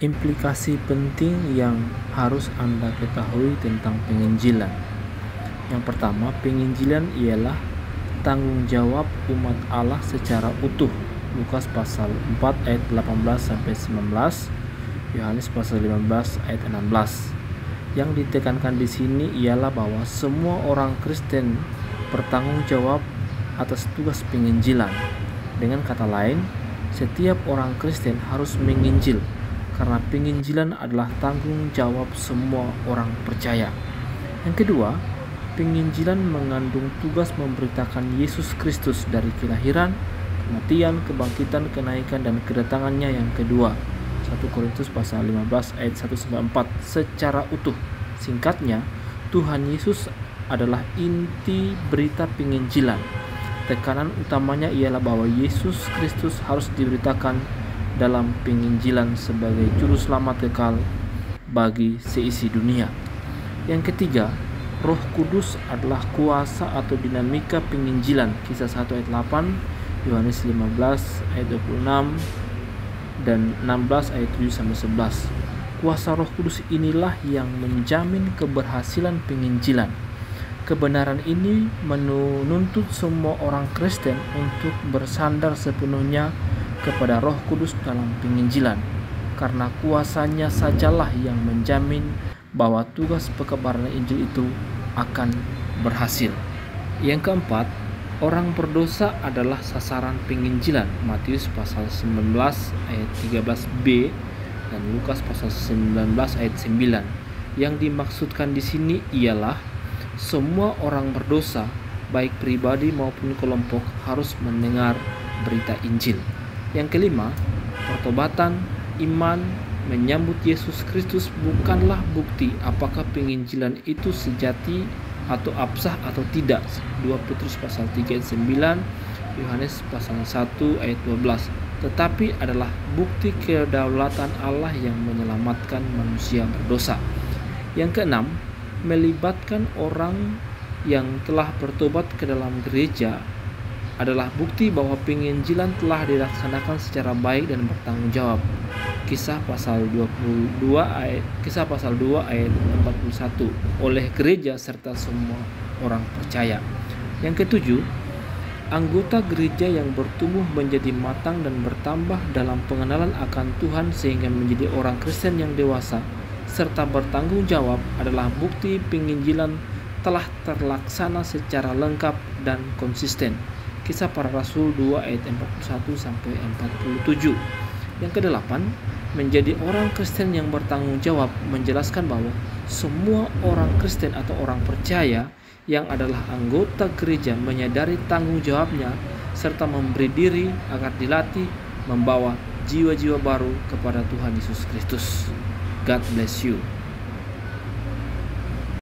Implikasi penting yang harus Anda ketahui tentang penginjilan. Yang pertama, penginjilan ialah tanggung jawab umat Allah secara utuh. Lukas pasal 4 ayat 18 sampai 19, Yohanes pasal 15 ayat 16. Yang ditekankan di sini ialah bahwa semua orang Kristen bertanggung jawab atas tugas penginjilan. Dengan kata lain, setiap orang Kristen harus menginjil, karena penginjilan adalah tanggung jawab semua orang percaya. Yang kedua, penginjilan mengandung tugas memberitakan Yesus Kristus dari kelahiran, kematian, kebangkitan, kenaikan, dan kedatangannya yang kedua. 1 Korintus pasal 15 ayat 1-4 secara utuh. Singkatnya, Tuhan Yesus adalah inti berita penginjilan. Tekanan utamanya ialah bahwa Yesus Kristus harus diberitakan dalam penginjilan sebagai juru selamat kekal bagi seisi dunia. Yang ketiga, Roh Kudus adalah kuasa atau dinamika penginjilan. Kisah 1 ayat 8, Yohanes 15 ayat 26 dan 16 ayat 7-11. Kuasa Roh Kudus inilah yang menjamin keberhasilan penginjilan. Kebenaran ini menuntut semua orang Kristen untuk bersandar sepenuhnya kepada Roh Kudus dalam penginjilan, karena kuasanya sajalah yang menjamin bahwa tugas pekabaran Injil itu akan berhasil. Yang keempat, orang berdosa adalah sasaran penginjilan. Matius pasal 19 ayat 13b dan Lukas pasal 19 ayat 9. Yang dimaksudkan di sini ialah semua orang berdosa, baik pribadi maupun kelompok, harus mendengar berita Injil. Yang kelima, pertobatan, iman, menyambut Yesus Kristus bukanlah bukti apakah penginjilan itu sejati atau absah atau tidak. 2 Petrus pasal 3 ayat 9, Yohanes pasal 1 ayat 12. Tetapi adalah bukti kedaulatan Allah yang menyelamatkan manusia berdosa. Yang keenam, melibatkan orang yang telah bertobat ke dalam gereja adalah bukti bahwa penginjilan telah dilaksanakan secara baik dan bertanggung jawab. Kisah pasal 2 ayat 41 oleh gereja serta semua orang percaya. Yang ketujuh, anggota gereja yang bertumbuh menjadi matang dan bertambah dalam pengenalan akan Tuhan sehingga menjadi orang Kristen yang dewasa serta bertanggung jawab adalah bukti penginjilan telah terlaksana secara lengkap dan konsisten. Kisah Para Rasul 2 ayat 41-47. Yang kedelapan, menjadi orang Kristen yang bertanggung jawab menjelaskan bahwa semua orang Kristen atau orang percaya yang adalah anggota gereja menyadari tanggung jawabnya serta memberi diri agar dilatih membawa jiwa-jiwa baru kepada Tuhan Yesus Kristus. God bless you.